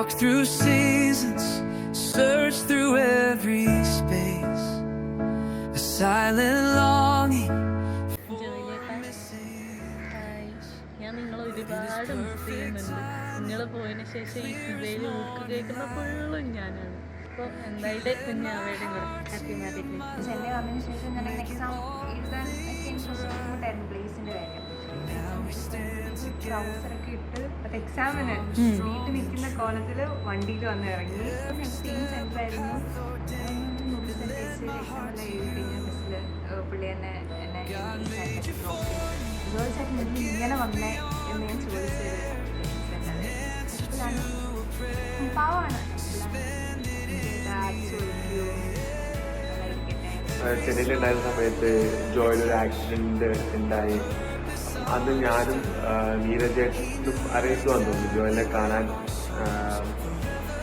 walk through seasons, search through every space, a silent longing for missing. ഞാൻ നിങ്ങളെ ഒരുപാട് miss ചെയ്യുന്നുണ്ട്. നിങ്ങൾ പോയതിന് ശേഷം ഈ സിബയിൽ ഊക്ക് കേൾക്കുന്ന ഫുള്ളും ഞാനാണ്. അപ്പോൾ എന്തായാലും കുഞ്ഞ് അവയുടെ കൂടെ ഹാപ്പി മാരീഡ് ലൈഫ്. ചെന്നൈ വന്നതിന് ശേഷം ഞാൻ എക്സാം എഴുതാൻ ഒക്കെ ഇൻട്രസ്റ്റ് 10 പ്ലേസിൻ്റെ കാര്യം ട്രൗസറൊക്കെ ഇട്ട് അത് എക്സാമിന് വീട്ടിൽ നിൽക്കുന്ന കോലത്തിൽ വണ്ടിയിൽ വന്ന് ഇറങ്ങി. സെയിം സെൻറ്ററായിരുന്നു. നോട്ടീസ് അനുസരിച്ച് എക്സാമെല്ലാം എഴുതി കഴിഞ്ഞ ബസ്സിൽ പുള്ളി തന്നെ എന്നെ ഗേൾസായിട്ട് ഇങ്ങനെ വന്നേ എന്ന് ഞാൻ ചോദിച്ചത് പാവമാണ്. ചെന്നൈയിലുണ്ടായിരുന്ന സമയത്ത് ജോയിലൊരു ആക്സിഡൻറ്റ് ഉണ്ടായി. അന്ന് ഞാനും നീരജേട്ടനും അരേസ് വന്നു ജോയിലിനെ കാണാൻ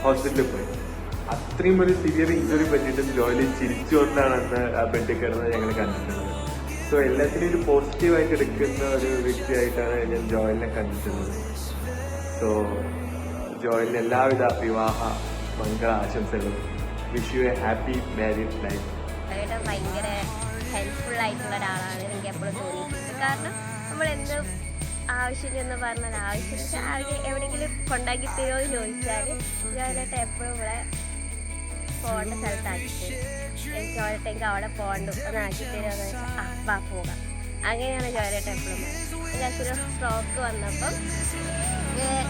ഹോസ്പിറ്റലിൽ പോയി. അത്രയും ഒരു സിവിയർ ഇഞ്ചുറി പറ്റിയിട്ടും ജോയിലിൽ ചിരിച്ചുകൊണ്ടാണ് അന്ന് ആ ബെഡിൽ കിടന്നത് ഞങ്ങൾ കണ്ടിട്ടുള്ളത്. സോ എല്ലാത്തിനും ഒരു പോസിറ്റീവായിട്ട് എടുക്കുന്ന ഒരു വ്യക്തിയായിട്ടാണ് ഞാൻ ജോയിലിനെ കണ്ടിട്ടുള്ളത്. സോ ജോയിലിന് എല്ലാവിധ വിവാഹ മംഗള ആശംസകളും. Wish you A happy married life. ഭയങ്കര ഹെൽപ്ഫുൾ ആയിട്ടുള്ള ഒരാളാണ് എനിക്ക് എപ്പോഴും തോന്നിയിട്ടുണ്ട്. കാരണം നമ്മൾ എന്ത് ആവശ്യം എന്ന് പറഞ്ഞാൽ ആവശ്യം ആൾക്ക് എവിടെയെങ്കിലും കൊണ്ടാക്കി തരുമോ എന്ന് ചോദിച്ചാൽ ജോയിലായിട്ട് എപ്പോഴും ഇവിടെ പോകേണ്ട സ്ഥലത്താക്കി തരും. എനിക്ക് ജോയിലായിട്ട് അവിടെ പോകണ്ട ഒന്ന് ആക്കി തരുമോ എന്ന് വെച്ചാൽ വാ പോകാം. അങ്ങനെയാണ് ജോയിലായിട്ട് എപ്പോഴും. എൻ്റെ അച്ഛന് സ്ട്രോക്ക് വന്നപ്പം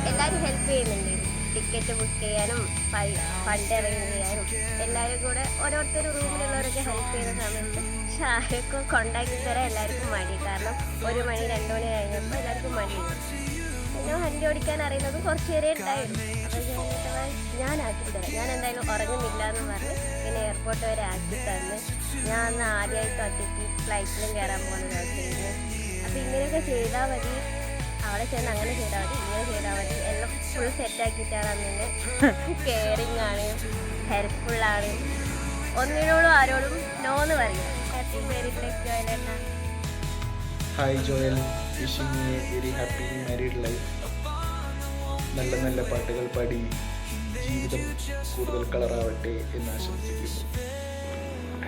എല്ലാവരും ഹെൽപ്പ് ചെയ്യുന്നുണ്ട്. ടിക്കറ്റ് ബുക്ക് ചെയ്യാനും ഫണ്ട് അറേഞ്ച് ചെയ്യാനും എല്ലാവരും കൂടെ ഓരോരുത്തർ റൂമിലുള്ളവരൊക്കെ ഹെൽപ്പ് ചെയ്യുന്ന സമയത്ത് പക്ഷെ ആരൊക്കെ കൊണ്ടാക്കി തരാൻ എല്ലാവർക്കും മടി. കാരണം 1 മണി 2 മണി കഴിഞ്ഞപ്പോൾ എല്ലാവർക്കും മടിയുണ്ട്. പിന്നെ വണ്ടി ഓടിക്കാൻ അറിയുന്നത് കുറച്ച് പേരേ ഉണ്ടായിരുന്നു. അപ്പോൾ ഞാൻ ആക്കി തരാം, ഞാൻ എന്തായാലും ഉറങ്ങുന്നില്ല എന്ന് പറഞ്ഞ് പിന്നെ എയർപോർട്ട് വരെ ആക്കി തന്ന് ഞാൻ അന്ന് ആദ്യമായിട്ട് ഒറ്റയ്ക്ക് ഫ്ലൈറ്റിലും കയറാൻ പോകുന്ന ദിവസമായിരുന്നു. അപ്പോൾ ഇങ്ങനെയൊക്കെ ചെയ്താൽ മതി, അവിടെ ചെന്ന് അങ്ങനെ ചെയ്താൽ മതി, ഇങ്ങനെ ചെയ്താൽ മതി, എല്ലാം ഫുൾ സെറ്റാക്കിയിട്ടാണ് അന്നെ. കെയറിങ് ആണ്, ഹെൽപ്ഫുള്ളാണ്, ഒന്നിനോടും ആരോടും നോന്ന് പറയും. ഹാപ്പി മാരീഡ് ലൈഫ് ജോയലേട്ടാ. Hi Joel, wishing you a very happy married life. നല്ല നല്ല പാട്ടുകൾ പാടി ജീവിതം കൂടുതൽ കളറാവട്ടെ എന്ന് ആശംസിക്കുന്നു.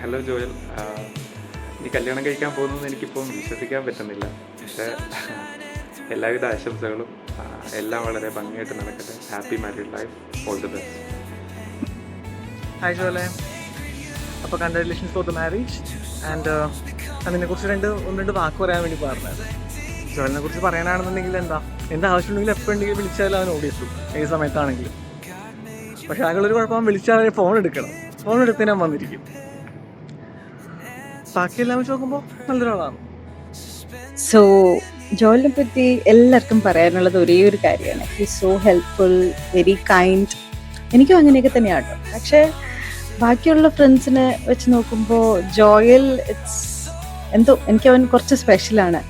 ഹലോ ജോയൽ, നീ കല്യാണം കഴിക്കാൻ പോകുന്നതെന്ന് എനിക്കിപ്പം വിശ്വസിക്കാൻ പറ്റുന്നില്ല. പക്ഷേ എല്ലാവിധ ആശംസകളും. എല്ലാം വളരെ ഭംഗിയായിട്ട് നടക്കട്ടെ. Happy married life. All the best. Hi ജോലെ, അപ്പോൾ congratulations for the marriage. And അതിനെക്കുറിച്ച് ഒന്ന് രണ്ട് വാക്ക് പറയാൻ വേണ്ടി പറഞ്ഞത്. ജോലിനെ കുറിച്ച് പറയാനാണെന്നുണ്ടെങ്കിൽ എന്താ ആവശ്യമുണ്ടെങ്കിൽ എപ്പോഴുണ്ടെങ്കിൽ വിളിച്ചാലും അവൻ ഓടിയെത്തും, ഏത് സമയത്താണെങ്കിലും. പക്ഷെ ആകെയുള്ളൊരു കുഴപ്പം, വിളിച്ചാൽ അവന് ഫോൺ എടുക്കണം. ഫോൺ എടുത്ത് ഞാൻ വന്നിരിക്കും. ബാക്കിയെല്ലാം വെച്ച് നോക്കുമ്പോൾ നല്ലൊരാളാണ്. സോ ജോലിനെ പറ്റി എല്ലാവർക്കും പറയാനുള്ളത് ഒരേ ഒരു കാര്യമാണ്, he's so helpful, very kind. എനിക്കും അങ്ങനെയൊക്കെ തന്നെയാണ്. പക്ഷേ ബാക്കിയുള്ള ഫ്രണ്ട്സിനെ വെച്ച് നോക്കുമ്പോൾ ജോയൽ എന്തോ എനിക്ക് അവൻ കുറച്ച് സ്പെഷ്യലാണ്.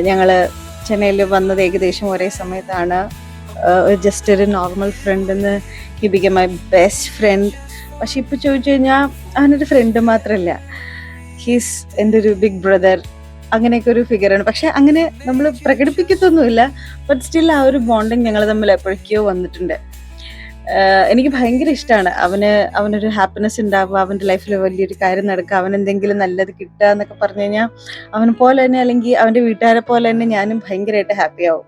ഞങ്ങൾ ചെന്നൈയിൽ വന്നത് ഏകദേശം ഒരേ സമയത്താണ്. ജസ്റ്റ് ഒരു നോർമൽ ഫ്രണ്ട് എന്ന് he become my best friend. പക്ഷെ ഇപ്പോൾ ചോദിച്ചു കഴിഞ്ഞാൽ അവനൊരു ഫ്രണ്ട് മാത്രമല്ല, ഹീസ് എൻ്റെ ഒരു ബിഗ് ബ്രദർ, അങ്ങനെയൊക്കെ ഒരു ഫിഗറാണ്. പക്ഷെ അങ്ങനെ നമ്മൾ പ്രകടിപ്പിക്കത്തൊന്നുമില്ല, ബട്ട് സ്റ്റിൽ ആ ഒരു ബോണ്ടിങ് ഞങ്ങൾ തമ്മിൽ എപ്പോഴേക്കോ വന്നിട്ടുണ്ട്. എനിക്ക് ഭയങ്കര ഇഷ്ടമാണ് അവനൊരു ഹാപ്പിനെസ് ഉണ്ടാവുക, അവൻ്റെ ലൈഫിൽ വലിയൊരു കാര്യം നടക്കുക, അവനെന്തെങ്കിലും നല്ലത് കിട്ടുക എന്നൊക്കെ പറഞ്ഞു കഴിഞ്ഞാൽ അവനെ പോലെ തന്നെ അല്ലെങ്കിൽ അവൻ്റെ വീട്ടുകാരെ പോലെ തന്നെ ഞാനും ഭയങ്കരമായിട്ട് ഹാപ്പി ആവും.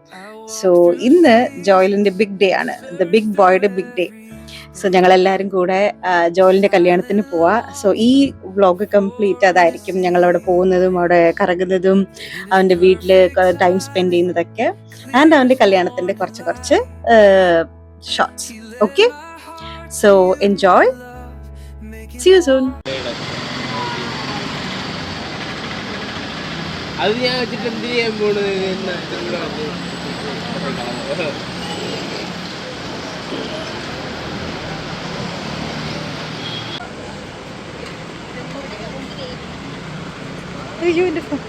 സോ ഇന്ന് ജോയലിൻ്റെ ബിഗ് ഡേ ആണ്, ദ ബിഗ് ബോയുടെ ബിഗ് ഡേ. സോ ഞങ്ങളെല്ലാവരും കൂടെ ജോയലിൻ്റെ കല്യാണത്തിന് പോവാ. സോ ഈ വ്ളോഗ് കംപ്ലീറ്റ് അതായിരിക്കും, ഞങ്ങളവിടെ പോകുന്നതും അവിടെ കറങ്ങുന്നതും അവൻ്റെ വീട്ടിൽ ടൈം സ്പെൻഡ് ചെയ്യുന്നതൊക്കെ, ആൻഡ് അവൻ്റെ കല്യാണത്തിൻ്റെ കുറച്ച് shorts. Okay, so enjoy. See you soon. അത് ഞാൻ വെച്ചിട്ട് എന്ത് ചെയ്യാൻ പോണത്? അയ്യോ എൻ്റെ ഫോൺ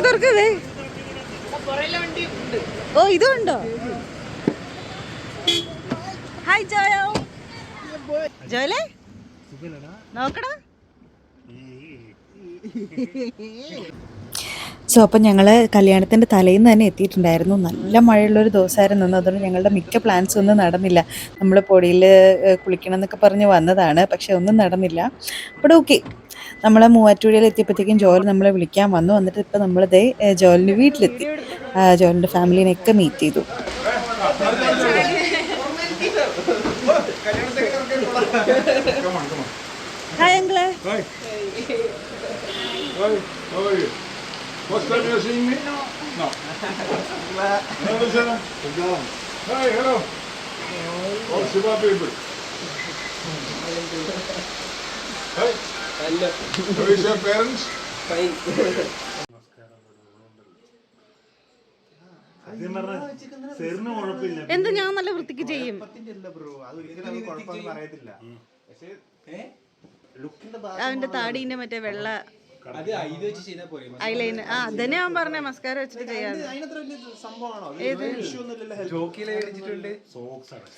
തുറക്കതേ. ഓ ഇതുണ്ടോ? Hi Joyo. ജോയലേ നോക്കടാ. സോ അപ്പം ഞങ്ങൾ കല്യാണത്തിൻ്റെ തലേന്ന് തന്നെ എത്തിയിട്ടുണ്ടായിരുന്നു. നല്ല മഴയുള്ളൊരു ദിവസമായിരുന്നു ഇന്ന്. അതുകൊണ്ട് ഞങ്ങളുടെ മിക്ക പ്ലാൻസും ഒന്നും നടന്നില്ല. നമ്മൾ പൊടിയിൽ കുളിക്കണം എന്നൊക്കെ പറഞ്ഞ് വന്നതാണ്, പക്ഷെ ഒന്നും നടന്നില്ല. അപ്പോൾ ഓക്കെ, നമ്മൾ മൂവാറ്റുപുഴയിൽ എത്തിയപ്പോഴത്തേക്കും ജോൽ നമ്മളെ വിളിക്കാൻ വന്നു. എന്നിട്ട് ഇപ്പം നമ്മളിതേ ജോലിൻ്റെ വീട്ടിലെത്തി. ജോലിൻ്റെ ഫാമിലിനെയൊക്കെ മീറ്റ് ചെയ്തു. ഹായ് അങ്കിളെ. First time you're seeing me? No. No, listen. Hi, hello. All Shiva people. Hi. How is your parents? എന്ത് ഞാൻ നല്ല വൃത്തിക്ക് ചെയ്യും. അവന്റെ താടീന്റെ മറ്റേ വെള്ള ഐലൈനർ, അതന്നെ ഞാൻ പറഞ്ഞ മസ്കാര വെച്ചിട്ട് ചെയ്യാതെ.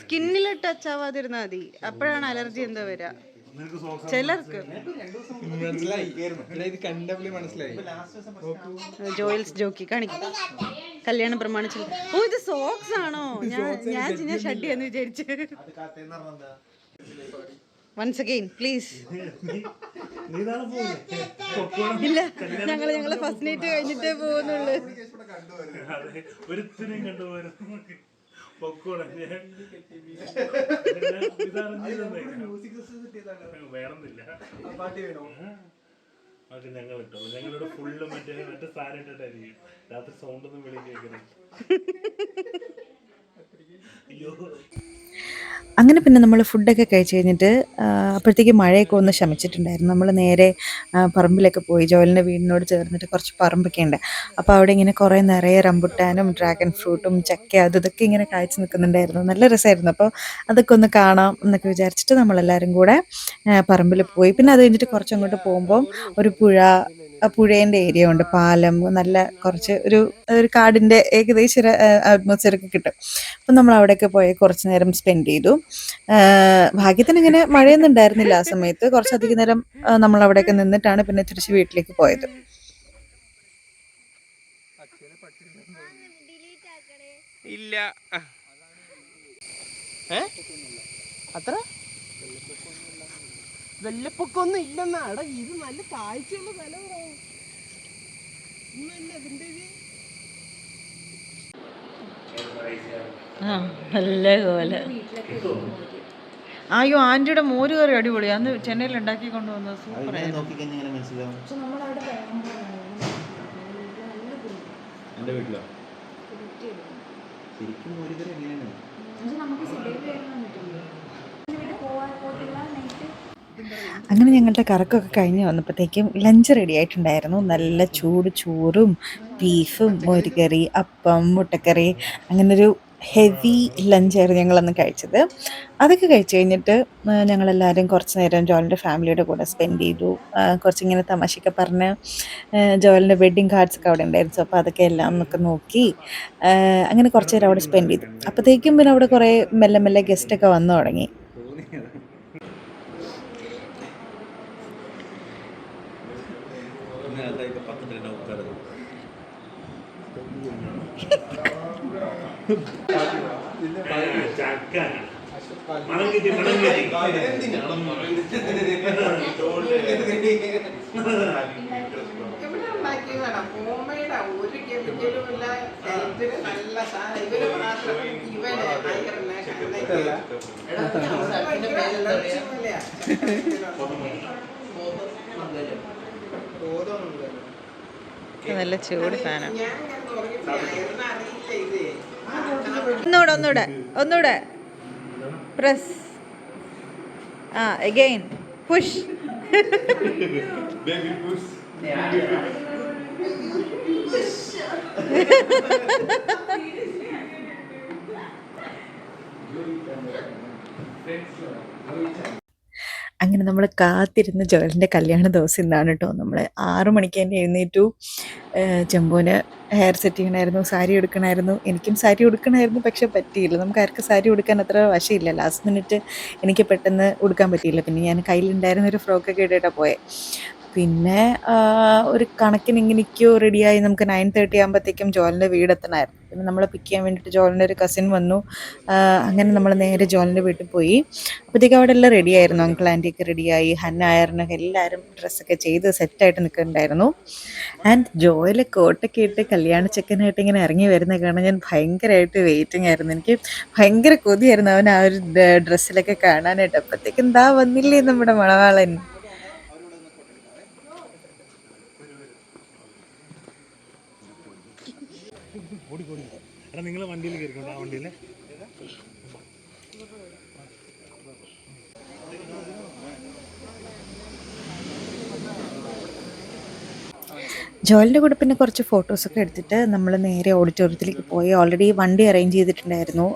സ്കിന്നിൽ ടച്ച് ആവാതിരുന്നാ മതി, അപ്പോഴാണ് അലർജി എന്താ വരിക ചിലർക്ക്. ജോയിൽസ് ജോക്കി കാണിക്കും കല്യാണം പ്രമാണിച്ചു. ഓ, ഇത് സോക്സ് ആണോ? ഞാൻ ഷഡ്ഡിയെന്ന് വിചാരിച്ചു. Once again, please. ഇല്ല, ഞങ്ങളെ ഫസ്റ്റ് നൈറ്റ് കഴിഞ്ഞിട്ടേ പോകുന്നുള്ളൂ. ഞങ്ങളുടെ ഫുള്ള് മറ്റേ സാധനം ഇട്ടിട്ടായിരിക്കും രാത്രി സൗണ്ട് ഒന്നും വിളി കേൾക്കുന്നത്. അങ്ങനെ പിന്നെ നമ്മൾ ഫുഡൊക്കെ കഴിച്ച് കഴിഞ്ഞിട്ട് അപ്പോഴത്തേക്ക് മഴയൊക്കെ ഒന്ന് ശമിച്ചിട്ടുണ്ടായിരുന്നു. നമ്മൾ നേരെ പറമ്പിലൊക്കെ പോയി. ജോലിൻ്റെ വീടിനോട് ചേർന്നിട്ട് കുറച്ച് പറമ്പൊക്കെ ഉണ്ട്. അപ്പോൾ അവിടെ ഇങ്ങനെ കുറേ നിറയെ റംബുട്ടാനും ഡ്രാഗൺ ഫ്രൂട്ടും ചക്ക ഇതൊക്കെ ഇങ്ങനെ കായ്ച്ചു നിൽക്കുന്നുണ്ടായിരുന്നു. നല്ല രസമായിരുന്നു. അപ്പോൾ അതൊക്കെ ഒന്ന് കാണാം എന്നൊക്കെ വിചാരിച്ചിട്ട് നമ്മളെല്ലാവരും കൂടെ പറമ്പിൽ പോയി. പിന്നെ അത് കഴിഞ്ഞിട്ട് കുറച്ചങ്ങോട്ട് പോകുമ്പോൾ ഒരു പുഴേൻ്റെ ഏരിയ ഉണ്ട്, പാലം, നല്ല കുറച്ച് ഒരു കാടിൻ്റെ ഏകദേശം ഒരു അറ്റ്മോസ്ഫിയറൊക്കെ കിട്ടും. അപ്പം നമ്മൾ അവിടെയൊക്കെ പോയി കുറച്ച് നേരം സ്പെൻഡ് ചെയ്തു. ഭാഗ്യത്തിന് ഇങ്ങനെ മഴയൊന്നും ഉണ്ടായിരുന്നില്ല ആ സമയത്ത്. കുറച്ചധികം നേരം നമ്മൾ അവിടെയൊക്കെ നിന്നിട്ടാണ് പിന്നെ തിരിച്ച് വീട്ടിലേക്ക് പോയത്. ഇല്ല അത്ര വെള്ളപ്പൊക്കൊന്നും ഇല്ലെന്നാണ്. ഇത് നല്ല കാഴ്ചയുള്ള സ്ഥലമാണോ? നല്ല പോലെ. അയ്യോ, ആന്റിയുടെ മോര് കറി അടിപൊളി. അന്ന് ചെന്നൈയിൽ ഉണ്ടാക്കി കൊണ്ടുവന്നത് സൂപ്പറായിരുന്നു. എൻ്റെ വീട്ടിലോ ശരിക്കും മോര് കറി എങ്ങനെയാണ്? അങ്ങനെ ഞങ്ങളുടെ കറക്കമൊക്കെ കഴിഞ്ഞ് വന്നപ്പോഴത്തേക്കും ലഞ്ച് റെഡി ആയിട്ടുണ്ടായിരുന്നു. നല്ല ചൂട് ചോറും ബീഫും മോരുകറി, അപ്പം, മുട്ടക്കറി, അങ്ങനൊരു ഹെവി ലഞ്ചായിരുന്നു ഞങ്ങളന്ന് കഴിച്ചത്. അതൊക്കെ കഴിച്ച് കഴിഞ്ഞിട്ട് ഞങ്ങളെല്ലാവരും കുറച്ച് നേരം ജോലിൻ്റെ ഫാമിലിയുടെ കൂടെ സ്പെൻഡ് ചെയ്തു. കുറച്ചിങ്ങനെ തമാശയൊക്കെ പറഞ്ഞ് ജോലിൻ്റെ വെഡ്ഡിങ് കാർഡ്സൊക്കെ അവിടെ ഉണ്ടായിരുന്നു. അപ്പോൾ അതൊക്കെ എല്ലാം ഒക്കെ നോക്കി അങ്ങനെ കുറച്ച് നേരം അവിടെ സ്പെൻഡ് ചെയ്തു. അപ്പോഴത്തേക്കും പിന്നെ അവിടെ കുറേ മെല്ലെ മെല്ലെ ഗസ്റ്റൊക്കെ വന്നു തുടങ്ങി. നല്ല ചൂട് സാധനം. ഒന്നൂടെ പ്രസ്. Again push. അങ്ങനെ നമ്മൾ കാത്തിരുന്ന ജോലിൻ്റെ കല്യാണ ദിവസം ഇന്നാണ് കേട്ടോ. നമ്മൾ 6 മണിക്ക് തന്നെ എഴുന്നേറ്റു. ജംബുവിന് ഹെയർ സെറ്റ് ചെയ്യണമായിരുന്നു, സാരി എടുക്കണമായിരുന്നു. എനിക്കും സാരി ഉടുക്കണമായിരുന്നു, പക്ഷെ പറ്റിയില്ല. നമുക്ക് ആർക്കും സാരി ഉടുക്കാൻ അത്ര വശമില്ല. ലാസ്റ്റ് മിനിറ്റ് എനിക്ക് പെട്ടെന്ന് ഉടുക്കാൻ പറ്റിയില്ല. പിന്നെ ഞാൻ കയ്യിലുണ്ടായിരുന്ന ഒരു ഫ്രോക്കൊക്കെ ഇട്ടിട്ടാണ് പോയത്. പിന്നെ ഒരു കണക്കിന് ഇങ്ങനെയൊക്കെയോ റെഡിയായി നമുക്ക് 9:30 ആകുമ്പോഴത്തേക്കും ജോലിൻ്റെ വീടെത്തണമായിരുന്നു. പിന്നെ നമ്മളെ പിക്ക് ചെയ്യാൻ വേണ്ടിയിട്ട് ജോലിൻ്റെ ഒരു കസിൻ വന്നു. അങ്ങനെ നമ്മൾ നേരെ ജോലിൻ്റെ വീട്ടിൽ പോയി. അപ്പോഴത്തേക്കും അവിടെ എല്ലാം റെഡി ആയിരുന്നു. അങ്കിൾ ആൻറ്റിയൊക്കെ റെഡിയായി, ഹന്ന ആയറിനൊക്കെ എല്ലാവരും ഡ്രസ്സൊക്കെ ചെയ്ത് സെറ്റായിട്ട് നിൽക്കുന്നുണ്ടായിരുന്നു. ആൻഡ് ജോയിലെ കോട്ടൊക്കെ ഇട്ട് കല്യാണ ചെക്കനായിട്ട് ഇങ്ങനെ ഇറങ്ങി വരുന്ന കാണാൻ ഞാൻ ഭയങ്കരമായിട്ട് വെയിറ്റിംഗ് ആയിരുന്നു. എനിക്ക് ഭയങ്കര കൊതിയായിരുന്നു അവൻ ആ ഒരു ഡ്രസ്സിലൊക്കെ കാണാനായിട്ട്. അപ്പോഴത്തേക്കും എന്താ വന്നില്ലേ നമ്മുടെ മണവാളൻ. നിങ്ങൾ വണ്ടിയിൽ കയറിക്കോട്ടെ. ആ വണ്ടിയിൽ ജോലിൻ്റെ കൂടെ പിന്നെ കുറച്ച് ഫോട്ടോസൊക്കെ എടുത്തിട്ട് നമ്മൾ നേരെ ഓഡിറ്റോറിയത്തിലേക്ക് പോയി. ഓൾറെഡി വണ്ടി അറേഞ്ച് ചെയ്തിട്ടുണ്ടായിരുന്നു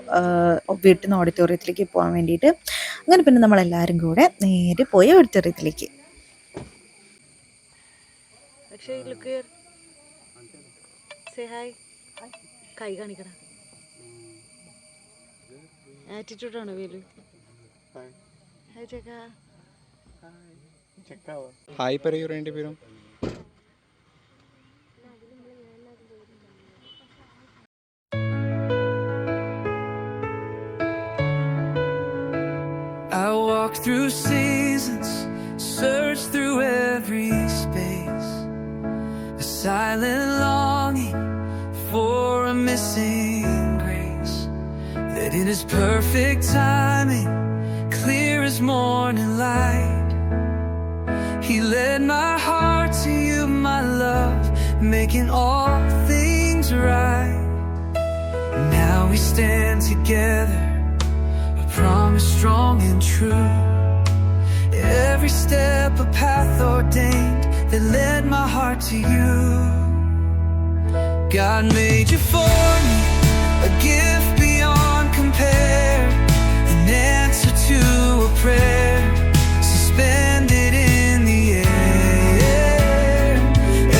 വീട്ടിൽ നിന്ന് ഓഡിറ്റോറിയത്തിലേക്ക് പോകാൻ വേണ്ടിയിട്ട്. അങ്ങനെ പിന്നെ നമ്മളെല്ലാവരും കൂടെ നേരെ പോയി ഓഡിറ്റോറിയത്തിലേക്ക്. കൈ കാണിക്കണ ആറ്റിറ്റ്യൂഡാണ് വേലു. ഹായ് പറയൂ രണ്ട് പേരും. I walk through seasons, search through every space, a silent longing for a missing grace, that in His perfect timing, clear as morning light, He led my heart to You, my love, making all things right. Now we stand together, a promise strong and true. Every step a path ordained that led my heart to You. God made You for me, a gift beyond compare, an answer to a prayer suspended in the air.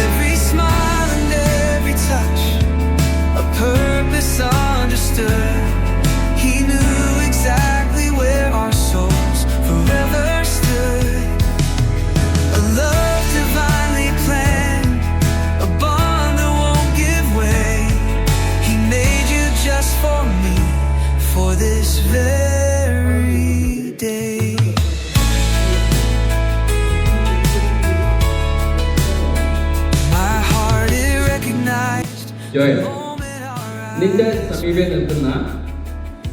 Every smile and every touch, a purpose understood. He knew exactly where our souls forever stood. A love divinely planned, a bond that won't give way. He made You just for me, for this very day. My heart it recognized Joel, the moment our eyes നിന്റെ സമീപേ നിൽക്കുന്ന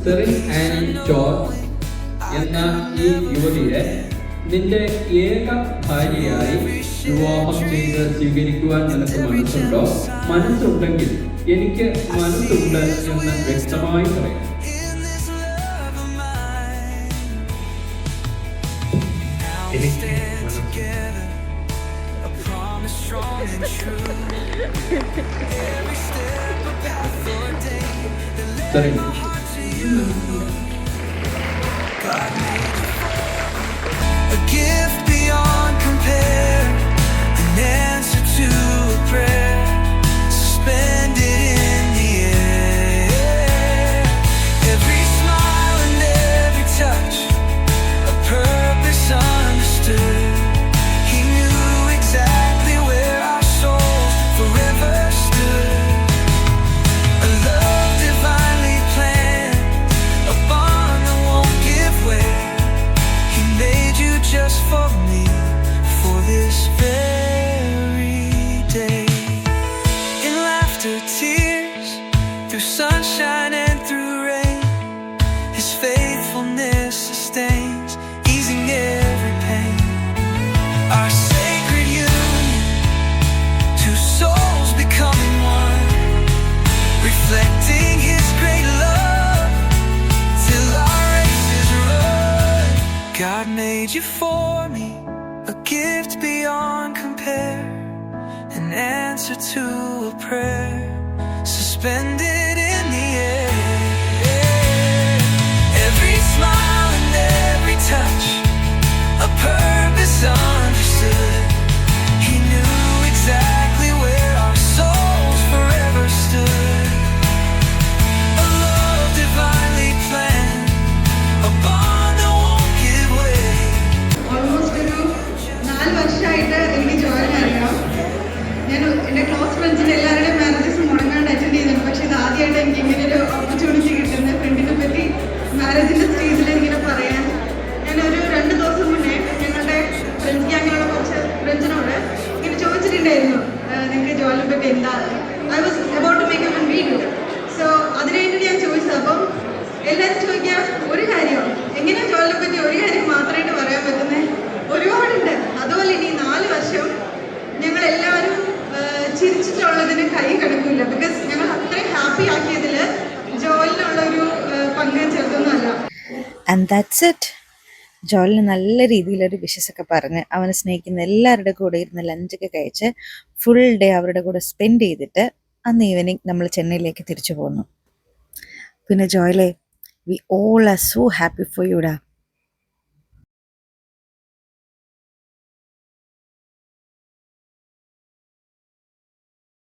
serine Annie George എന്ന ഈ യുവതിയെ നിന്റെ ഏക ഭാര്യയായി വിവാഹം ചെയ്ത് സ്വീകരിക്കുവാൻ നിനക്ക് മനസ്സുണ്ടോ? മനസ്സുണ്ടെങ്കിൽ എനിക്ക് മനസ്സുണ്ട് എന്ന് വ്യക്തമായി പറയാം. in this love of mine. Now we stand together, a promise strong and true. Every step a path ordained that led serine, my heart to You. God made You for me, a gift beyond compare, an answer to a prayer suspended in the air. Every smile and every touch, a purpose understood. He knew exactly where our souls forever stood. A love divinely planned, a bond that won't give way. He made You just for me, for this very day. In laughter, tears, through sunshine and through rain, His faithfulness sustains, easing every pain. Our sacred union, two souls becoming one, reflecting His great love till our race is run. God made You for me, a gift beyond compare, an answer to a prayer suspended in the air. Every smile and every touch, a purpose understood. He knew exactly where our souls forever stood. A love divinely planned, a bond that won't give way. Almost ഒരു 4 വർഷമായിട്ട് എനിക്ക് ചോദിച്ചിട്ടുണ്ടായിരുന്നു നിങ്ങൾക്ക് ജോലിനെ പറ്റി എന്താ. I was about to make a video. So അതിനായിട്ട് ഞാൻ ചോദിച്ചത്. അപ്പം എല്ലാവരും ചോദിക്കുക ഒരു കാര്യം, എങ്ങനെയാണ് ജോലിനെ പറ്റി ഒരു കാര്യം മാത്രമായിട്ട് പറയാൻ പറ്റുന്നത്? ഒരുപാടുണ്ട്. അതുപോലെ ഇനി 4 വർഷം ഞങ്ങൾ എല്ലാവരും ചിരിച്ചിട്ടുള്ളതിന് കൈ കിടക്കില്ല. ബിക്കോസ് ഞങ്ങൾ അത്രയും ഹാപ്പി ആക്കിയതിൽ ജോലിനുള്ള ഒരു പങ്ക് ചെറുതൊന്നുമല്ല. And that's it. ജോലിന് നല്ല രീതിയിലൊരു വിഷസൊക്കെ പറഞ്ഞ് അവനെ സ്നേഹിക്കുന്ന എല്ലാവരുടെ കൂടെ ഇരുന്ന് ലഞ്ചൊക്കെ കഴിച്ച് ഫുൾ ഡേ അവരുടെ കൂടെ സ്പെൻഡ് ചെയ്തിട്ട് അന്ന് ഈവനിങ് നമ്മൾ ചെന്നൈയിലേക്ക് തിരിച്ചു പോന്നു. പിന്നെ ജോയിലെ, we all are so happy for യുടാ.